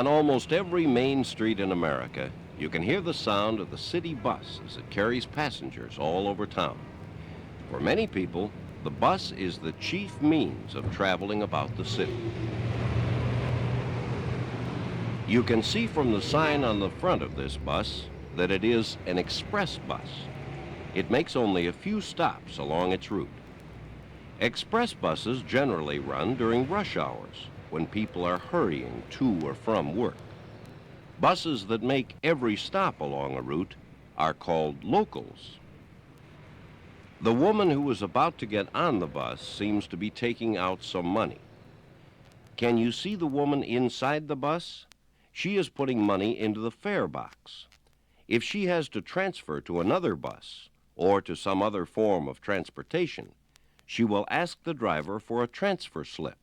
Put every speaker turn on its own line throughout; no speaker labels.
On almost every main street in America, you can hear the sound of the city bus as it carries passengers all over town. For many people, the bus is the chief means of traveling about the city. You can see from the sign on the front of this bus that it is an express bus. It makes only a few stops along its route. Express buses generally run during rush hours when people are hurrying to or from work. Buses that make every stop along a route are called locals. The woman who is about to get on the bus seems to be taking out some money. Can you see the woman inside the bus? She is putting money into the fare box. If she has to transfer to another bus or to some other form of transportation, she will ask the driver for a transfer slip.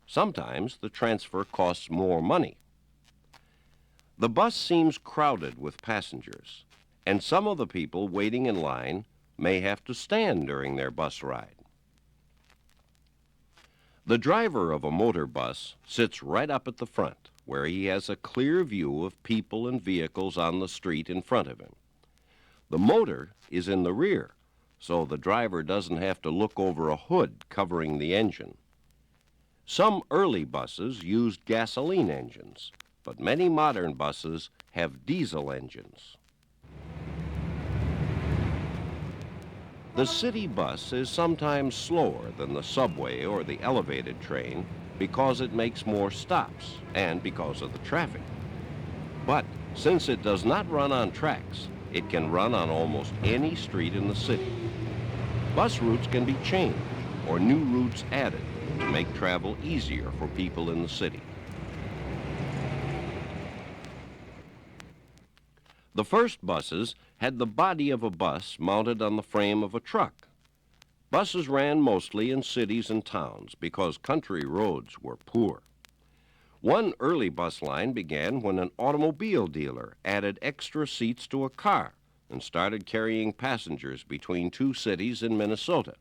Sometimes the transfer costs more money. The bus seems crowded with passengers, and some of the people waiting in line may have to stand during their bus ride. The driver of a motor bus sits right up at the front, where he has a clear view of people and vehicles on the street in front of him. The motor is in the rear, so the driver doesn't have to look over a hood covering the engine. Some early buses used gasoline engines, but many modern buses have diesel engines. The city bus is sometimes slower than the subway or the elevated train because it makes more stops and because of the traffic. But since it does not run on tracks, it can run on almost any street in the city. Bus routes can be changed or new routes added to make travel easier for people in the city. The first buses had the body of a bus mounted on the frame of a truck. Buses ran mostly in cities and towns because country roads were poor. One early bus line began when an automobile dealer added extra seats to a car and started carrying passengers between two cities in Minnesota.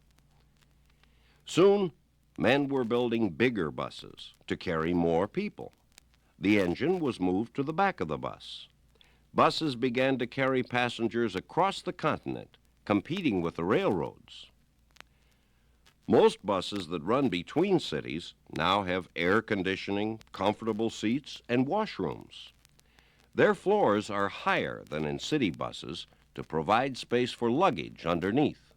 Soon, men were building bigger buses to carry more people. The engine was moved to the back of the bus. Buses began to carry passengers across the continent, competing with the railroads. Most buses that run between cities now have air conditioning, comfortable seats, and washrooms. Their floors are higher than in city buses to provide space for luggage underneath.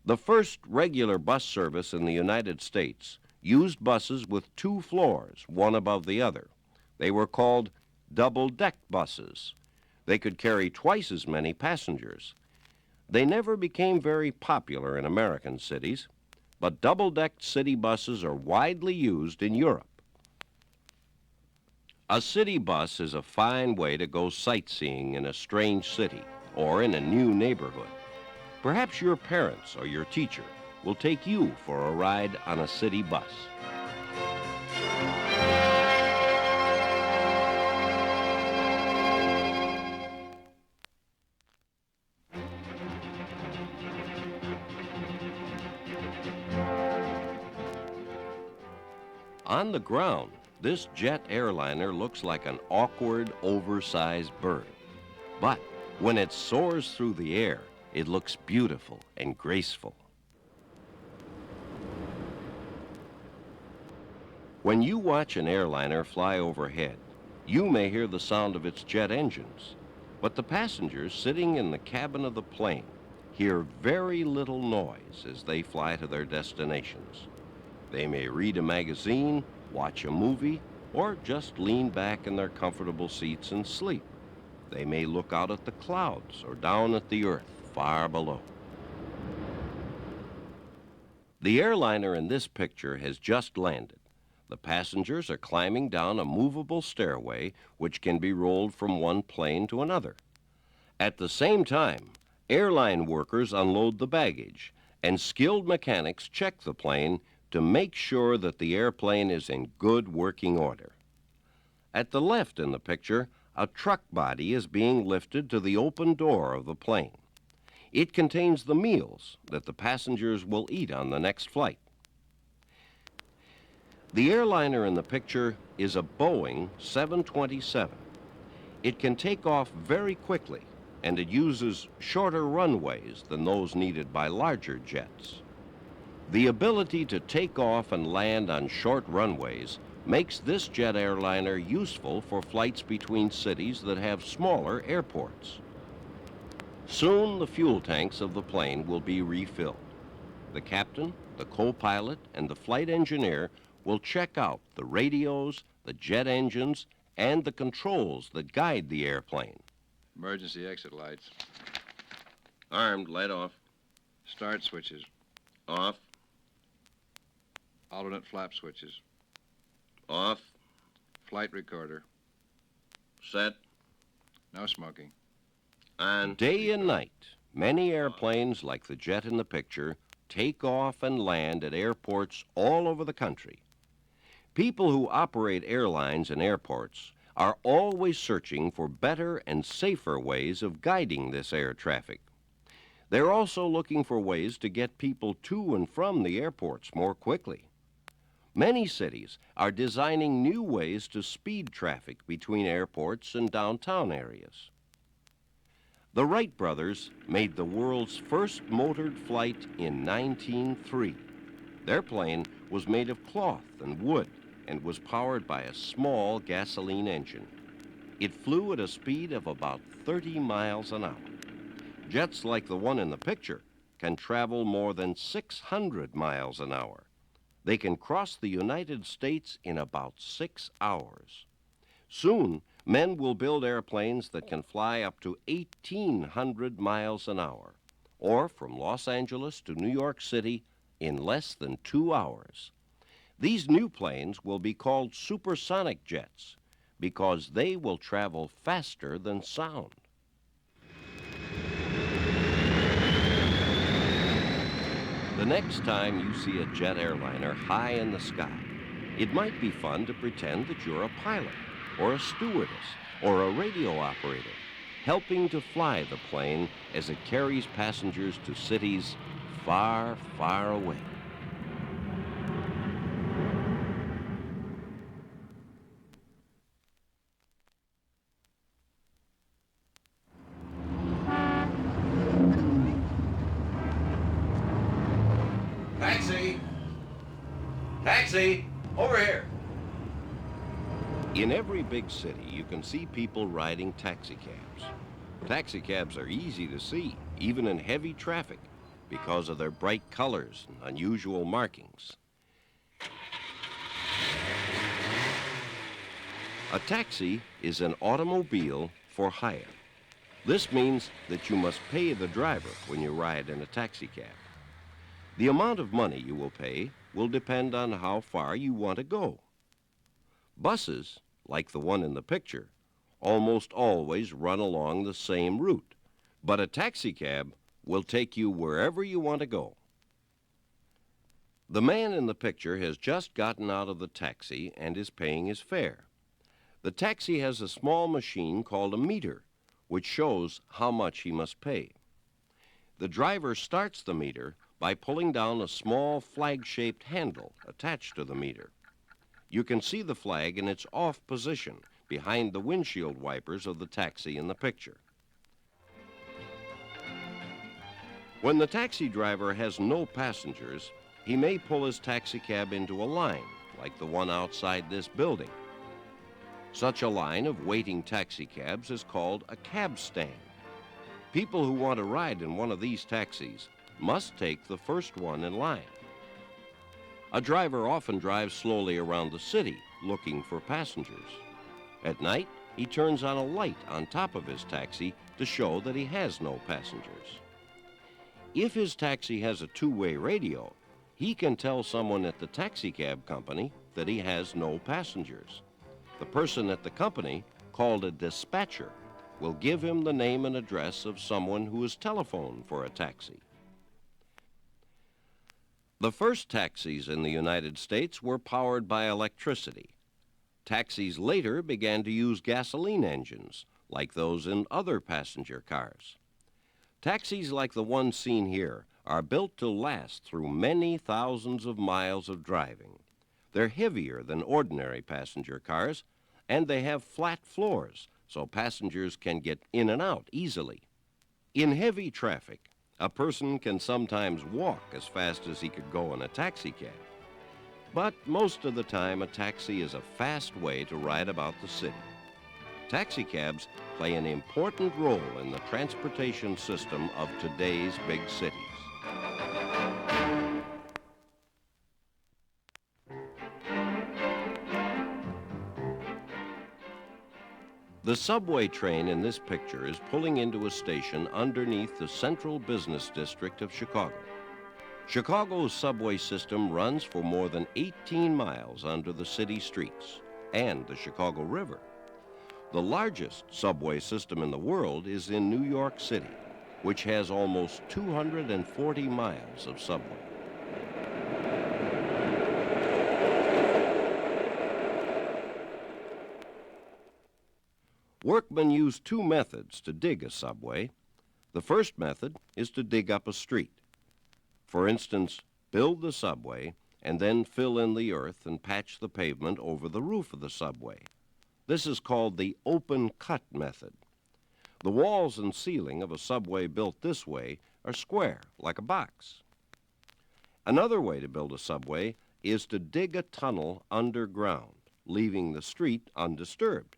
The first regular bus service in the United States used buses with two floors, one above the other. They were called double-deck buses. They could carry twice as many passengers. They never became very popular in American cities, but double-decked city buses are widely used in Europe. A city bus is a fine way to go sightseeing in a strange city or in a new neighborhood. Perhaps your parents or your teacher will take you for a ride on a city bus. On the ground, this jet airliner looks like an awkward, oversized bird. But when it soars through the air, it looks beautiful and graceful. When you watch an airliner fly overhead, you may hear the sound of its jet engines, but the passengers sitting in the cabin of the plane hear very little noise as they fly to their destinations. They may read a magazine, watch a movie, or just lean back in their comfortable seats and sleep. They may look out at the clouds or down at the earth far below. The airliner in this picture has just landed. The passengers are climbing down a movable stairway which can be rolled from one plane to another. At the same time, airline workers unload the baggage, and skilled mechanics check the plane to make sure that the airplane is in good working order. At the left in the picture, a truck body is being lifted to the open door of the plane. It contains the meals that the passengers will eat on the next flight. The airliner in the picture is a Boeing 727. It can take off very quickly, and it uses shorter runways than those needed by larger jets. The ability to take off and land on short runways makes this jet airliner useful for flights between cities that have smaller airports. Soon the fuel tanks of the plane will be refilled. The captain, the co-pilot, and the flight engineer will check out the radios, the jet engines, and the controls that guide the airplane.
Emergency exit lights.
Armed, light off.
Start switches.
Off.
Alternate flap switches.
Off.
Flight recorder.
Set.
No smoking.
On. Day and night, many airplanes like the jet in the picture take off and land at airports all over the country. People who operate airlines and airports are always searching for better and safer ways of guiding this air traffic. They're also looking for ways to get people to and from the airports more quickly. Many cities are designing new ways to speed traffic between airports and downtown areas. The Wright brothers made the world's first motored flight in 1903. Their plane was made of cloth and wood and was powered by a small gasoline engine. It flew at a speed of about 30 miles an hour. Jets like the one in the picture can travel more than 600 miles an hour. They can cross the United States in about 6 hours. Soon, men will build airplanes that can fly up to 1,800 miles an hour, or from Los Angeles to New York City in less than 2 hours. These new planes will be called supersonic jets because they will travel faster than sound. The next time you see a jet airliner high in the sky, it might be fun to pretend that you're a pilot or a stewardess or a radio operator, helping to fly the plane as it carries passengers to cities far, far away.
Taxi! Taxi! Over here!
In every big city, you can see people riding taxicabs. Taxicabs are easy to see, even in heavy traffic, because of their bright colors and unusual markings. A taxi is an automobile for hire. This means that you must pay the driver when you ride in a taxicab. The amount of money you will pay will depend on how far you want to go. Buses, like the one in the picture, almost always run along the same route, but a taxicab will take you wherever you want to go. The man in the picture has just gotten out of the taxi and is paying his fare. The taxi has a small machine called a meter, which shows how much he must pay. The driver starts the meter by pulling down a small flag-shaped handle attached to the meter. You can see the flag in its off position behind the windshield wipers of the taxi in the picture. When the taxi driver has no passengers, he may pull his taxicab into a line, like the one outside this building. Such a line of waiting taxicabs is called a cab stand. People who want to ride in one of these taxis must take the first one in line. A driver often drives slowly around the city looking for passengers. At night, he turns on a light on top of his taxi to show that he has no passengers. If his taxi has a two-way radio, he can tell someone at the taxicab company that he has no passengers. The person at the company, called a dispatcher, will give him the name and address of someone who has telephoned for a taxi. The first taxis in the United States were powered by electricity. Taxis later began to use gasoline engines, like those in other passenger cars. Taxis like the one seen here are built to last through many thousands of miles of driving. They're heavier than ordinary passenger cars, and they have flat floors so passengers can get in and out easily. In heavy traffic, a person can sometimes walk as fast as he could go in a taxicab. But most of the time, a taxi is a fast way to ride about the city. Taxicabs play an important role in the transportation system of today's big cities. The subway train in this picture is pulling into a station underneath the central business district of Chicago. Chicago's subway system runs for more than 18 miles under the city streets and the Chicago River. The largest subway system in the world is in New York City, which has almost 240 miles of subway. Workmen use two methods to dig a subway. The first method is to dig up a street. For instance, build the subway and then fill in the earth and patch the pavement over the roof of the subway. This is called the open cut method. The walls and ceiling of a subway built this way are square, like a box. Another way to build a subway is to dig a tunnel underground, leaving the street undisturbed.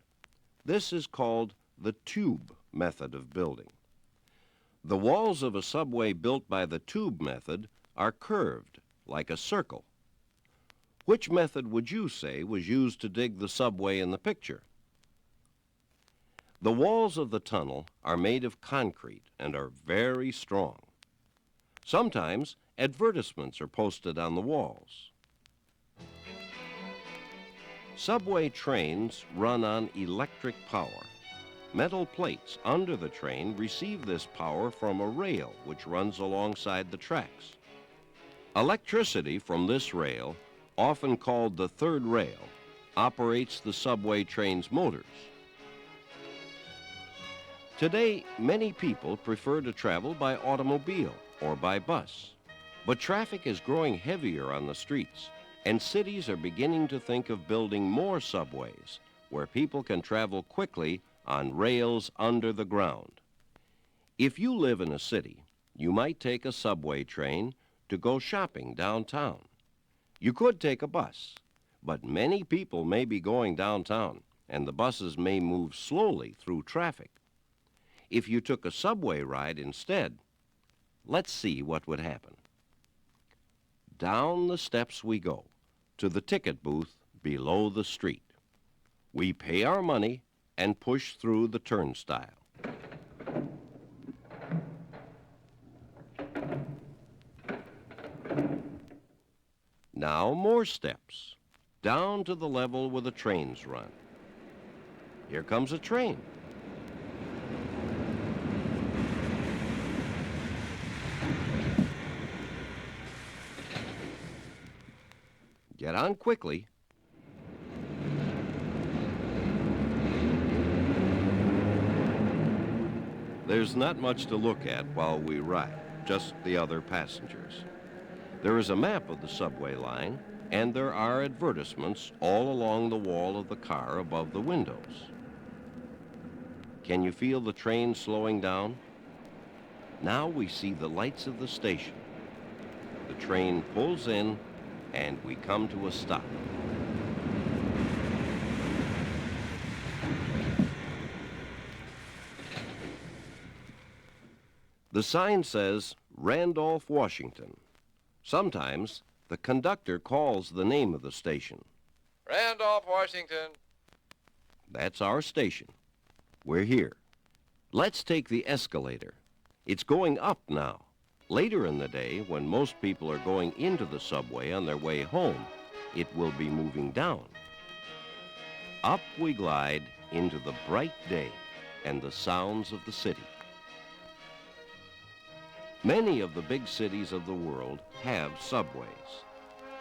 This is called the tube method of building. The walls of a subway built by the tube method are curved, like a circle. Which method would you say was used to dig the subway in the picture? The walls of the tunnel are made of concrete and are very strong. Sometimes advertisements are posted on the walls. Subway trains run on electric power. Metal plates under the train receive this power from a rail which runs alongside the tracks. Electricity from this rail, often called the third rail, operates the subway train's motors. Today, many people prefer to travel by automobile or by bus, but traffic is growing heavier on the streets, and cities are beginning to think of building more subways where people can travel quickly on rails under the ground. If you live in a city, you might take a subway train to go shopping downtown. You could take a bus, but many people may be going downtown, and the buses may move slowly through traffic. If you took a subway ride instead, let's see what would happen. Down the steps we go to the ticket booth below the street. We pay our money and push through the turnstile. Now more steps, down to the level where the trains run. Here comes a train. Get on quickly. There's not much to look at while we ride, just the other passengers. There is a map of the subway line, and there are advertisements all along the wall of the car above the windows. Can you feel the train slowing down? Now we see the lights of the station. The train pulls in, and we come to a stop. The sign says Randolph, Washington. Sometimes the conductor calls the name of the station.
Randolph, Washington.
That's our station. We're here. Let's take the escalator. It's going up now. Later in the day, when most people are going into the subway on their way home, it will be moving down. Up we glide into the bright day and the sounds of the city. Many of the big cities of the world have subways.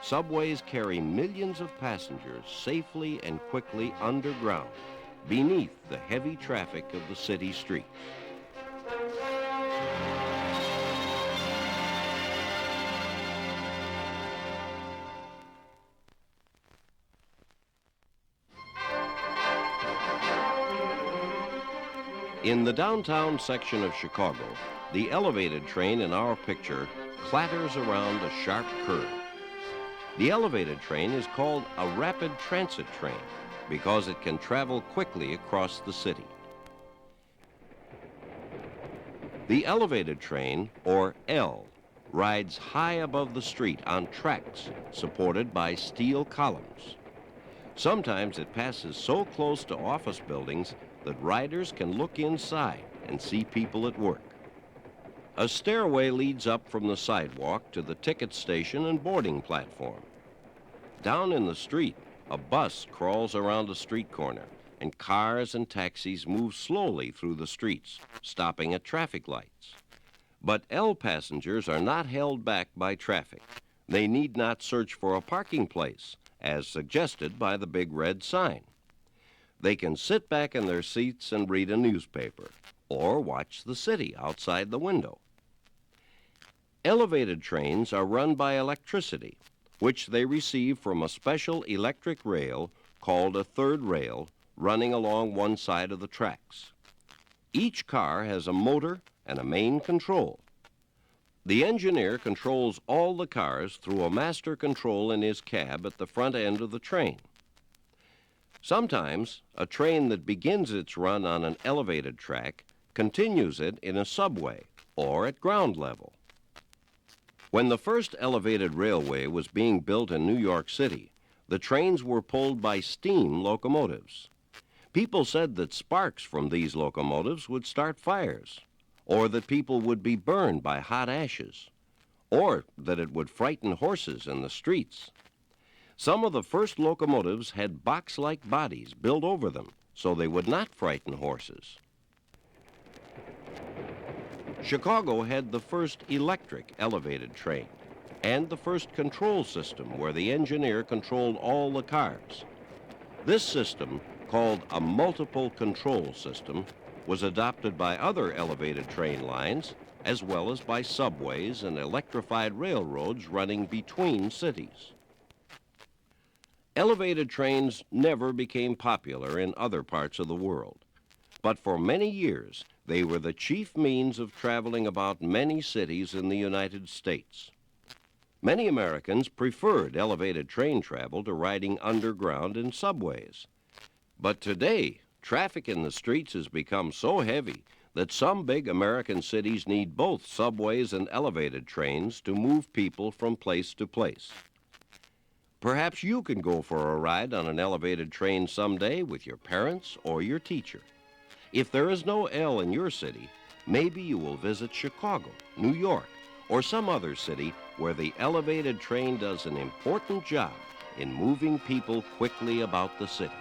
Subways carry millions of passengers safely and quickly underground, beneath the heavy traffic of the city streets. In the downtown section of Chicago, the elevated train in our picture clatters around a sharp curve. The elevated train is called a rapid transit train because it can travel quickly across the city. The elevated train, or L, rides high above the street on tracks supported by steel columns. Sometimes it passes so close to office buildings that riders can look inside and see people at work. A stairway leads up from the sidewalk to the ticket station and boarding platform. Down in the street, a bus crawls around a street corner, and cars and taxis move slowly through the streets, stopping at traffic lights. But L passengers are not held back by traffic. They need not search for a parking place, as suggested by the big red sign. They can sit back in their seats and read a newspaper, or watch the city outside the window. Elevated trains are run by electricity, which they receive from a special electric rail called a third rail running along one side of the tracks. Each car has a motor and a main control. The engineer controls all the cars through a master control in his cab at the front end of the train. Sometimes a train that begins its run on an elevated track continues it in a subway or at ground level. When the first elevated railway was being built in New York City, the trains were pulled by steam locomotives. People said that sparks from these locomotives would start fires, or that people would be burned by hot ashes, or that it would frighten horses in the streets. Some of the first locomotives had box-like bodies built over them so they would not frighten horses. Chicago had the first electric elevated train and the first control system where the engineer controlled all the cars. This system, called a multiple control system, was adopted by other elevated train lines as well as by subways and electrified railroads running between cities. Elevated trains never became popular in other parts of the world, but for many years they were the chief means of traveling about many cities in the United States. Many Americans preferred elevated train travel to riding underground in subways. But today, traffic in the streets has become so heavy that some big American cities need both subways and elevated trains to move people from place to place. Perhaps you can go for a ride on an elevated train someday with your parents or your teacher. If there is no L in your city, maybe you will visit Chicago, New York, or some other city where the elevated train does an important job in moving people quickly about the city.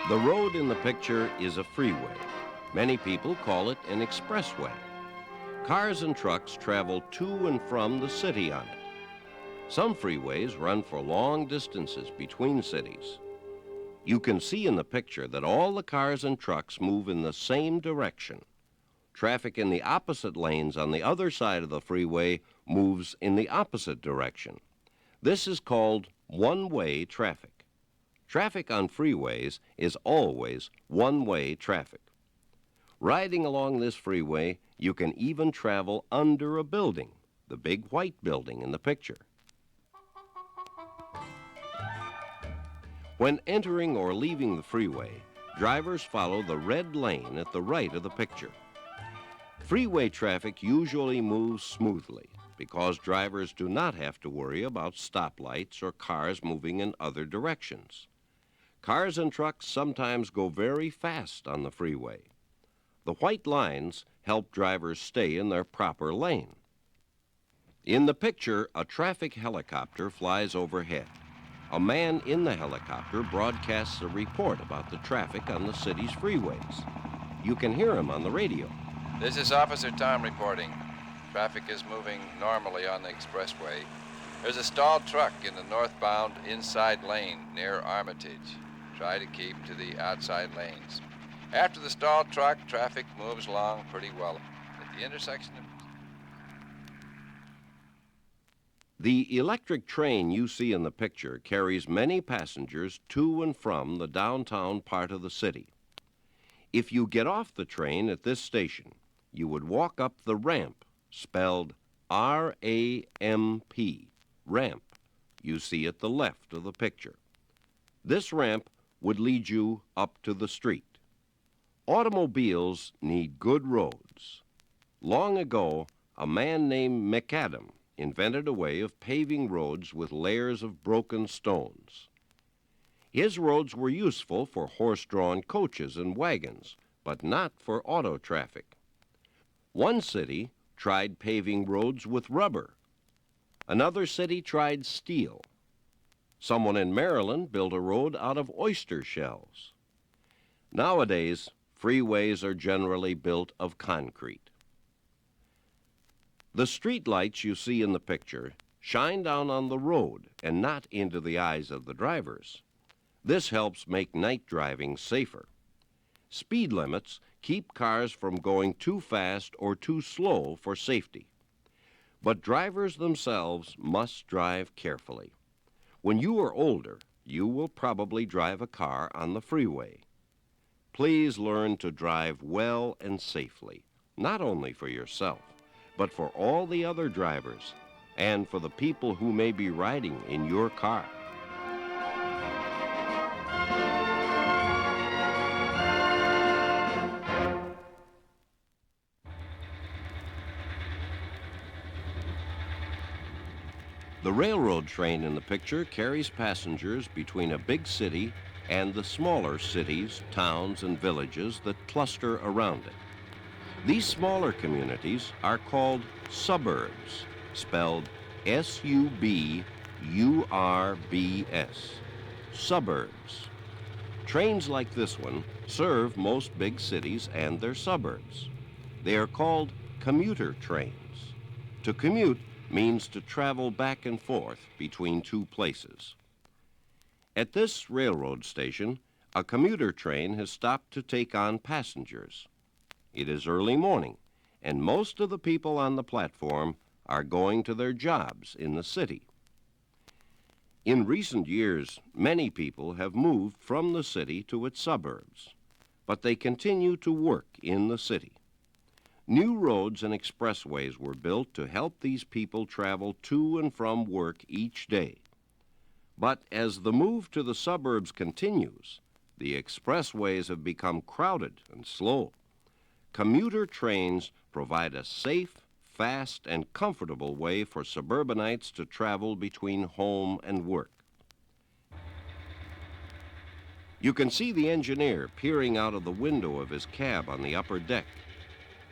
The road in the picture is a freeway. Many people call it an expressway. Cars and trucks travel to and from the city on it. Some freeways run for long distances between cities. You can see in the picture that all the cars and trucks move in the same direction. Traffic in the opposite lanes on the other side of the freeway moves in the opposite direction. This is called one-way traffic. Traffic on freeways is always one-way traffic. Riding along this freeway, you can even travel under a building, the big white building in the picture. When entering or leaving the freeway, drivers follow the red lane at the right of the picture. Freeway traffic usually moves smoothly because drivers do not have to worry about stoplights or cars moving in other directions. Cars and trucks sometimes go very fast on the freeway. The white lines help drivers stay in their proper lane. In the picture, a traffic helicopter flies overhead. A man in the helicopter broadcasts a report about the traffic on the city's freeways. You can hear him on the radio.
This is Officer Tom reporting. Traffic is moving normally on the expressway. There's a stalled truck in the northbound inside lane near Armitage. Try to keep to the outside lanes. After the stalled truck, traffic moves along pretty well. At the intersection of
The electric train you see in the picture carries many passengers to and from the downtown part of the city. If you get off the train at this station, you would walk up the ramp, spelled R-A-M-P, ramp, you see at the left of the picture. This ramp would lead you up to the street. Automobiles need good roads. Long ago, a man named McAdam invented a way of paving roads with layers of broken stones. His roads were useful for horse-drawn coaches and wagons, but not for auto traffic. One city tried paving roads with rubber. Another city tried steel. Someone in Maryland built a road out of oyster shells. Nowadays, freeways are generally built of concrete. The street lights you see in the picture shine down on the road and not into the eyes of the drivers. This helps make night driving safer. Speed limits keep cars from going too fast or too slow for safety. But drivers themselves must drive carefully. When you are older, you will probably drive a car on the freeway. Please learn to drive well and safely, not only for yourself, but for all the other drivers and for the people who may be riding in your car. The railroad train in the picture carries passengers between a big city and the smaller cities, towns, and villages that cluster around it. These smaller communities are called suburbs, spelled S-U-B-U-R-B-S, suburbs. Trains like this one serve most big cities and their suburbs. They are called commuter trains. To commute means to travel back and forth between two places. At this railroad station, a commuter train has stopped to take on passengers. It is early morning, and most of the people on the platform are going to their jobs in the city. In recent years, many people have moved from the city to its suburbs, but they continue to work in the city. New roads and expressways were built to help these people travel to and from work each day. But as the move to the suburbs continues, the expressways have become crowded and slow. Commuter trains provide a safe, fast, and comfortable way for suburbanites to travel between home and work. You can see the engineer peering out of the window of his cab on the upper deck.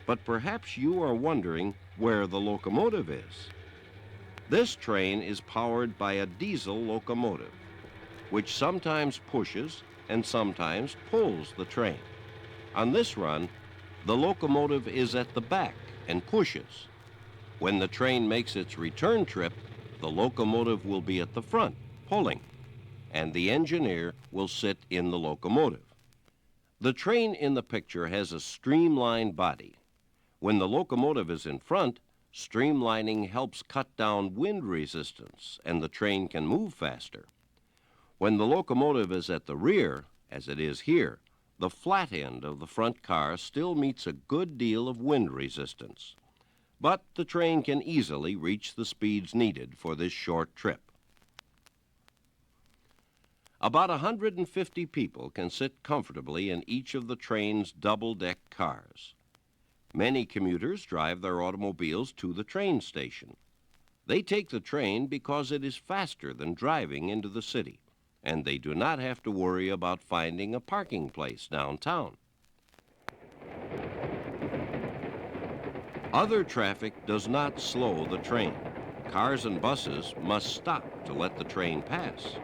But perhaps you are wondering where the locomotive is. This train is powered by a diesel locomotive, which sometimes pushes and sometimes pulls the train. On this run, the locomotive is at the back and pushes. When the train makes its return trip, the locomotive will be at the front, pulling, and the engineer will sit in the locomotive. The train in the picture has a streamlined body. When the locomotive is in front, streamlining helps cut down wind resistance and the train can move faster. When the locomotive is at the rear, as it is here, the flat end of the front car still meets a good deal of wind resistance. But the train can easily reach the speeds needed for this short trip. About 150 people can sit comfortably in each of the train's double-deck cars. Many commuters drive their automobiles to the train station. They take the train because it is faster than driving into the city, and they do not have to worry about finding a parking place downtown. Other traffic does not slow the train. Cars and buses must stop to let the train pass.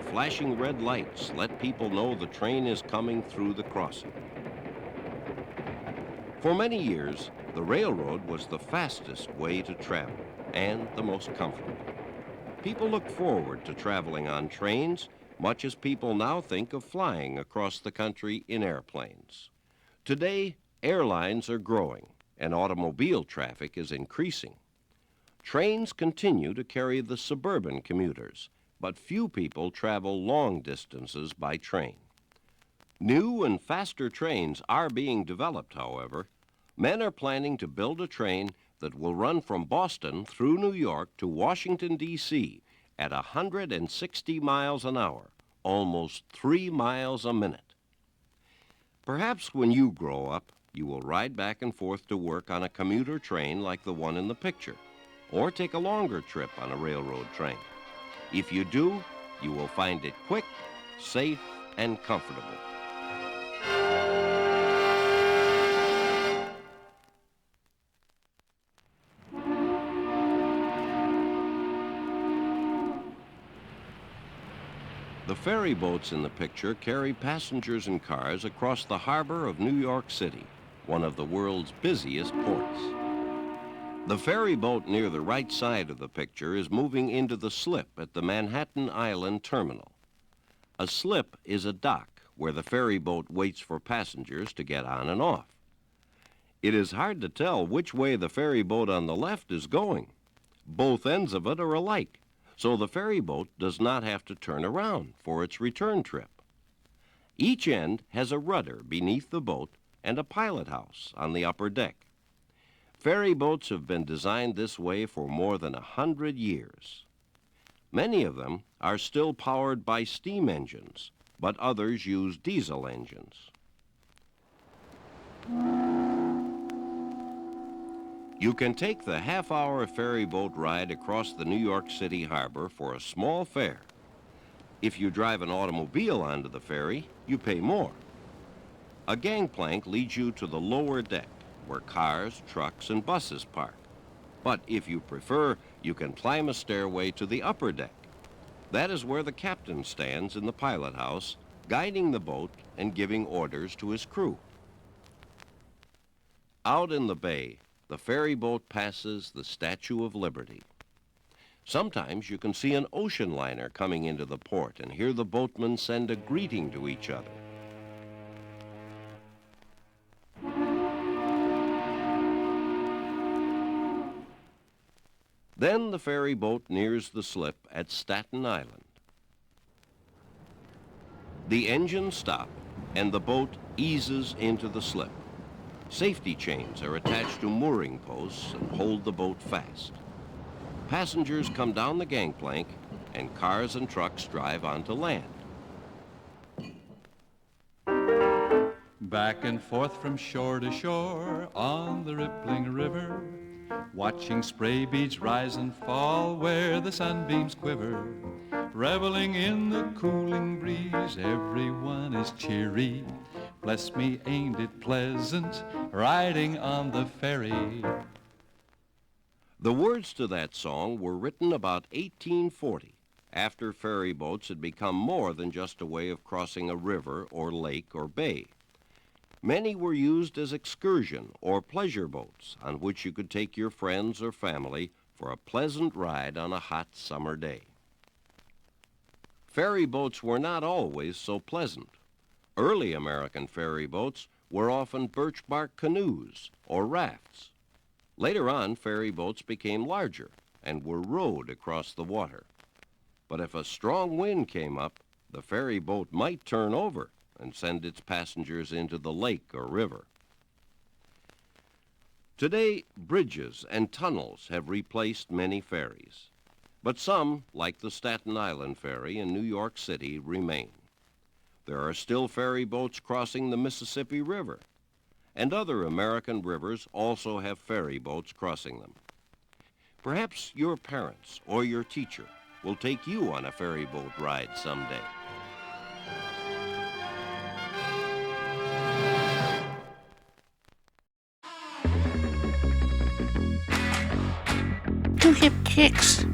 Flashing red lights let people know the train is coming through the crossing. For many years, the railroad was the fastest way to travel and the most comfortable. People look forward to traveling on trains, much as people now think of flying across the country in airplanes. Today, airlines are growing and automobile traffic is increasing. Trains continue to carry the suburban commuters, but few people travel long distances by train. New and faster trains are being developed, however. Men are planning to build a train that will run from Boston through New York to Washington, D.C. at 160 miles an hour, almost 3 miles a minute. Perhaps when you grow up, you will ride back and forth to work on a commuter train like the one in the picture, or take a longer trip on a railroad train. If you do, you will find it quick, safe, and comfortable. The ferry boats in the picture carry passengers and cars across the harbor of New York City, one of the world's busiest ports. The ferry boat near the right side of the picture is moving into the slip at the Manhattan Island Terminal. A slip is a dock where the ferry boat waits for passengers to get on and off. It is hard to tell which way the ferry boat on the left is going. Both ends of it are alike, so the ferry boat does not have to turn around for its return trip. Each end has a rudder beneath the boat and a pilot house on the upper deck. Ferry boats have been designed this way for more than 100 years. Many of them are still powered by steam engines, but others use diesel engines. You can take the half-hour ferry boat ride across the New York City harbor for a small fare. If you drive an automobile onto the ferry, you pay more. A gangplank leads you to the lower deck, where cars, trucks, and buses park. But if you prefer, you can climb a stairway to the upper deck. That is where the captain stands in the pilot house, guiding the boat and giving orders to his crew. Out in the bay, the ferry boat passes the Statue of Liberty. Sometimes you can see an ocean liner coming into the port and hear the boatmen send a greeting to each other. Then the ferry boat nears the slip at Staten Island. The engines stop and the boat eases into the slip. Safety chains are attached to mooring posts and hold the boat fast. Passengers come down the gangplank and cars and trucks drive onto land.
Back and forth from shore to shore on the rippling river, watching spray beads rise and fall where the sunbeams quiver. Reveling in the cooling breeze, everyone is cheery. Bless me, ain't it pleasant, riding on the ferry.
The words to that song were written about 1840, after ferry boats had become more than just a way of crossing a river or lake or bay. Many were used as excursion or pleasure boats on which you could take your friends or family for a pleasant ride on a hot summer day. Ferry boats were not always so pleasant. Early American ferry boats were often birch bark canoes or rafts. Later on, ferry boats became larger and were rowed across the water. But if a strong wind came up, the ferry boat might turn over and send its passengers into the lake or river. Today, bridges and tunnels have replaced many ferries, but some, like the Staten Island ferry in New York City, remain. There are still ferry boats crossing the Mississippi River, and other American rivers also have ferry boats crossing them. Perhaps your parents or your teacher will take you on a ferry boat ride someday.
Two hip kicks.